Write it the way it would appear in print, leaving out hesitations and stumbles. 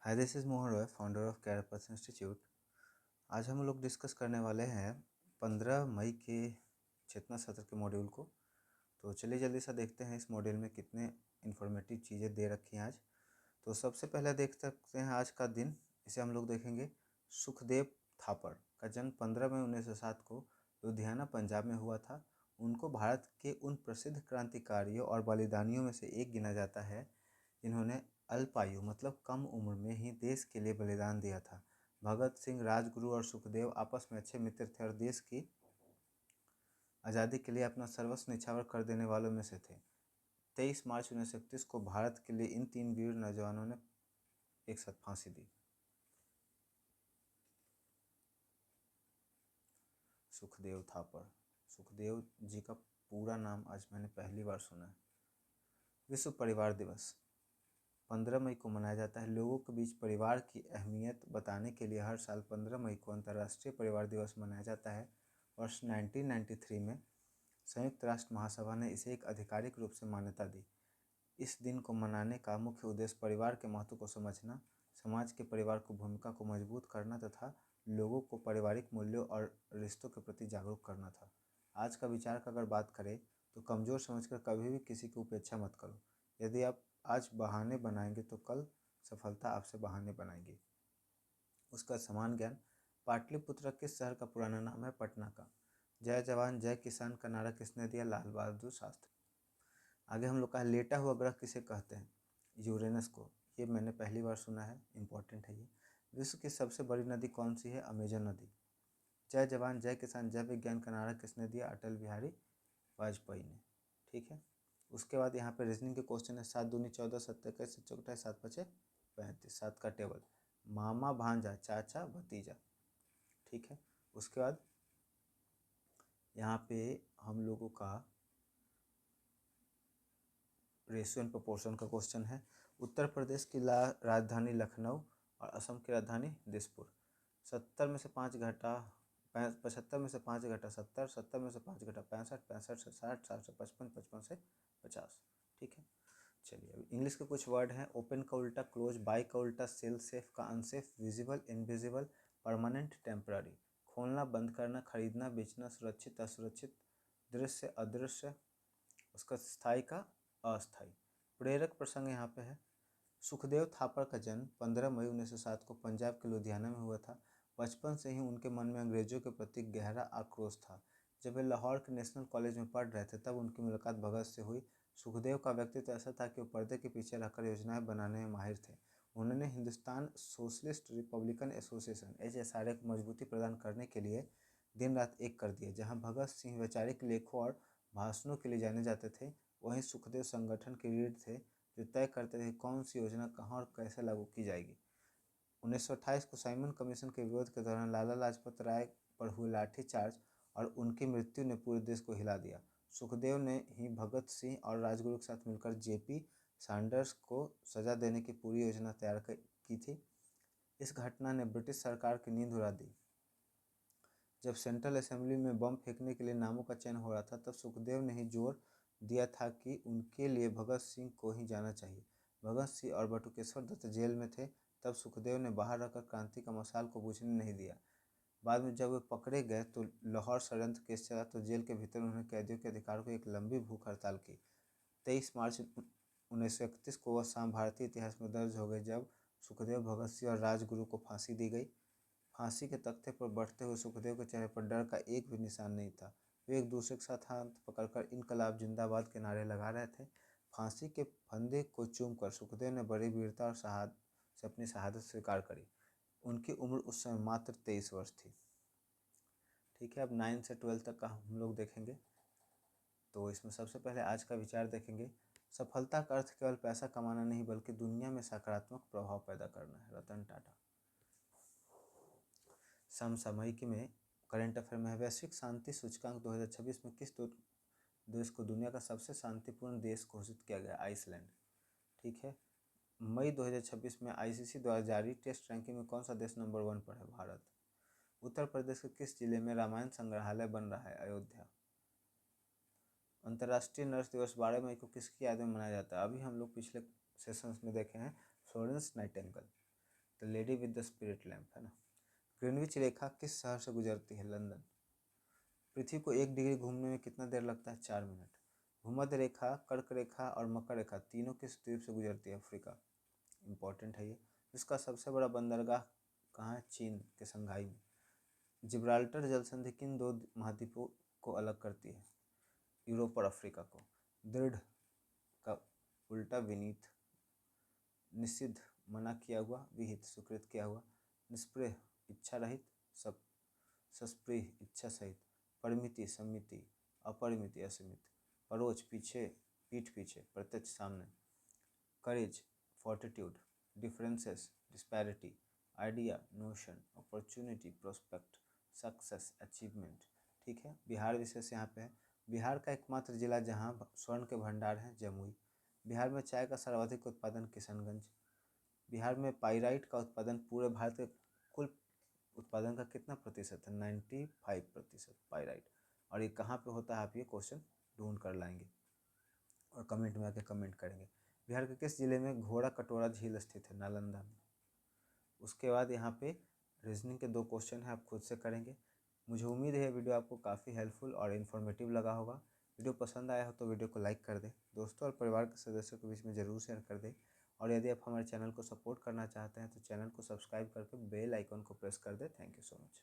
Hi, this is Mohan Roy, founder of Carapace institute. आज हम लोग डिस्कस करने वाले हैं 15 मई के चेतना सत्र के मॉड्यूल को। तो चलिए जल्दी से देखते हैं इस मॉड्यूल में कितने इन्फॉर्मेटिव चीज़ें दे रखी हैं आज। तो सबसे पहले देख सकते हैं आज का दिन, इसे हम लोग देखेंगे। सुखदेव थापर का जन्म 15 मई 1907 को लुधियाना पंजाब में हुआ था। उनको भारत के उन प्रसिद्ध क्रांतिकारियों और बलिदानियों में से एक गिना जाता है जिन्होंने अल्पायु मतलब कम उम्र में ही देश के लिए बलिदान दिया था। भगत सिंह, राजगुरु और सुखदेव आपस में अच्छे मित्र थे और देश की आज़ादी के लिए अपना सर्वस्व न्यौछावर कर देने वालों में से थे। 23 मार्च 1931 को भारत के लिए इन तीन वीर नौजवानों ने एक साथ फांसी दी। सुखदेव थापर, सुखदेव जी का पूरा नाम आज मैंने पहली बार सुना है। विश्व परिवार दिवस 15 मई को मनाया जाता है। लोगों के बीच परिवार की अहमियत बताने के लिए हर साल 15 मई को अंतर्राष्ट्रीय परिवार दिवस मनाया जाता है। वर्ष 1993 में संयुक्त राष्ट्र महासभा ने इसे एक आधिकारिक रूप से मान्यता दी। इस दिन को मनाने का मुख्य उद्देश्य परिवार के महत्व को समझना, समाज के परिवार की भूमिका को मजबूत करना तथा लोगों को पारिवारिक मूल्यों और रिश्तों के प्रति जागरूक करना था। आज का विचार का अगर बात करें तो कमज़ोर समझकर कभी भी किसी की उपेक्षा मत करो। यदि आप आज बहाने बनाएंगे तो कल सफलता आपसे बहाने बनाएगी। उसका समान ज्ञान। पाटलिपुत्र किस शहर का पुराना नाम है? पटना का। जय जवान जय किसान का नारा किसने दिया? लाल बहादुर शास्त्री। आगे हम लोग का लेटा हुआ ग्रह किसे कहते हैं? यूरेनस को। ये मैंने पहली बार सुना है, इम्पोर्टेंट है ये। विश्व की सबसे बड़ी नदी कौन सी है? अमेजन नदी। जय जवान जय किसान जय विज्ञान का नारा किसने दिया? अटल बिहारी वाजपेयी ने। ठीक है। उसके बाद यहाँ पे रीजनिंग के क्वेश्चन है। 7 दूनी 14, 7 21, 7 चौक 7 5 35। 7 का टेबल। मामा भांजा चाचा भतीजा। ठीक है। उसके बाद यहाँ पे हम लोगों का रेशियो एंड प्रोपोर्शन का क्वेश्चन है। उत्तर प्रदेश की राजधानी लखनऊ और असम की राजधानी दिसपुर। 70 में से 5 घटा 75 में से 5 घटा 70, 70 में से 5 घटा 65, 65 से 60, 60 से 55, 55 से 50। ठीक है। चलिए अब इंग्लिश के कुछ वर्ड हैं। ओपन का उल्टा क्लोज, बाय का उल्टा सेल, सेफ का unsafe, visible invisible, permanent temporary. खोलना बंद करना, खरीदना बेचना, सुरक्षित असुरक्षित, दृश्य अदृश्य, उसका स्थायी का अस्थायी। प्रेरक प्रसंग यहाँ पे है। सुखदेव थापर का जन्म 15 मई 1907 को पंजाब के लुधियाना में हुआ था। बचपन से ही उनके मन में अंग्रेजों के प्रति गहरा आक्रोश था। जब वे लाहौर के नेशनल कॉलेज में पढ़ रहे थे तब उनकी मुलाकात भगत से हुई। सुखदेव का व्यक्तित्व ऐसा था कि वो पर्दे के पीछे रहकर योजनाएं बनाने में माहिर थे। उन्होंने Hindustan socialist Republican association HSRA को मजबूती प्रदान करने के लिए दिन रात एक कर दिया। जहां भगत सिंह वैचारिक लेखों और भाषणों के लिए जाने जाते थे, वहीं सुखदेव संगठन के लीड थे जो तय करते थे कौन सी योजना कहाँ और कैसे लागू की जाएगी। 1928 को साइमन कमीशन के विरोध के दौरान लाला लाजपत राय पर हुए लाठीचार्ज और उनकी मृत्यु ने पूरे देश को हिला दिया। सुखदेव ने ही भगत सिंह और राजगुरु के साथ मिलकर JP सैंडर्स को सजा देने की पूरी योजना तैयार की थी। इस घटना ने ब्रिटिश सरकार की नींद उड़ा दी। जब सेंट्रल असेंबली में बम फेंकने के लिए नामों का चयन हो रहा था तब सुखदेव ने ही जोर दिया था कि उनके लिए भगत सिंह को ही जाना चाहिए। भगत सिंह और बटुकेश्वर दत्त जेल में थे तब सुखदेव ने बाहर रखकर क्रांति का मशाल को बुझने नहीं दिया। बाद में जब वे पकड़े गए तो लाहौर षड्यंत्र केस चला तो जेल के भीतर उन्होंने कैदियों के अधिकार को एक लंबी भूख हड़ताल की। 23 मार्च 1931 को वह शाम भारतीय इतिहास में दर्ज हो गई जब सुखदेव, भगत सिंह और राजगुरु को फांसी दी गई। फांसी के तख्ते पर बैठते हुए सुखदेव के चेहरे पर डर का एक भी निशान नहीं था। वे एक दूसरे के साथ हाथ पकड़कर इनकलाब जिंदाबाद के नारे लगा रहे थे। फांसी के फंदे को चूमकर सुखदेव ने बड़ी वीरता और से अपनी शहादत स्वीकार करी। उनकी उम्र उस समय मात्र 23 वर्ष थी। ठीक है। अब 9 से 12 तक का हम लोग देखेंगे। तो इसमें सबसे पहले आज का विचार देखेंगे। सफलता का अर्थ केवल पैसा कमाना नहीं बल्कि दुनिया में सकारात्मक प्रभाव पैदा करना है। रतन टाटा। समसामयिक में करंट अफेयर में वैश्विक शांति सूचकांक 2026 में किस देश को दुनिया का सबसे शांतिपूर्ण देश घोषित किया गया? आइसलैंड। ठीक है। मई 2026 में ICC द्वारा जारी टेस्ट रैंकिंग में कौन सा देश नंबर 1 पर है? भारत। उत्तर प्रदेश के किस जिले में रामायण संग्रहालय बन रहा है? अयोध्या। अंतर्राष्ट्रीय नर्स दिवस 12 मई को किसकी याद में मनाया जाता है? अभी हम लोग पिछले सेशंस में देखे हैं, Florence Nightingale. The lady with the spirit lamp, है ना। ग्रीनविच रेखा किस शहर से गुजरती है? लंदन। पृथ्वी को 1 डिग्री घूमने में कितना देर लगता है? 4 मिनट। भूमध्य रेखा, कर्क रेखा और मकर रेखा तीनों किस द्वीप से गुजरती है? अफ्रीका। इंपॉर्टेंट है ये। इसका सबसे बड़ा बंदरगाह कहाँ है? चीन के संघाई में। जिब्राल्टर जल संधि किन दो महाद्वीपों को अलग करती है? यूरोप और अफ्रीका को। दृढ़ का उल्टा विनीत। निषिद्ध मना किया हुआ, विहित स्वीकृत किया हुआ। निष्प्रिय इच्छा रहित, सब सस्प्रिय इच्छा सहित। परिमिति सम्मिति, अपरिमिति असीमित। परोक्ष पीछे, पीठ पीछे, प्रत्यक्ष सामने। Courage fortitude. Differences disparity. Idea notion. Opportunity prospect. Success achievement. ठीक है। बिहार विशेष यहाँ पे है। बिहार का एकमात्र जिला जहाँ स्वर्ण के भंडार हैं, जमुई। बिहार में चाय का सर्वाधिक उत्पादन किशनगंज। बिहार में पाइराइट का उत्पादन पूरे भारत के कुल उत्पादन का कितना प्रतिशत है? 95% पाइराइट। और ये कहाँ पे होता है? आप ये क्वेश्चन ढूंढ कर लाएंगे और कमेंट में आके कमेंट करेंगे। बिहार के किस जिले में घोड़ा कटोरा झील स्थित है? नालंदा में। उसके बाद यहाँ पे रीजनिंग के 2 क्वेश्चन हैं, आप खुद से करेंगे। मुझे उम्मीद है वीडियो आपको काफ़ी हेल्पफुल और इन्फॉर्मेटिव लगा होगा। वीडियो पसंद आया हो तो वीडियो को लाइक कर दें, दोस्तों और परिवार के सदस्यों के बीच में ज़रूर शेयर कर दें। और यदि आप हमारे चैनल को सपोर्ट करना चाहते हैं तो चैनल को सब्सक्राइब करके बेल आइकन को प्रेस कर दें। Thank you so much.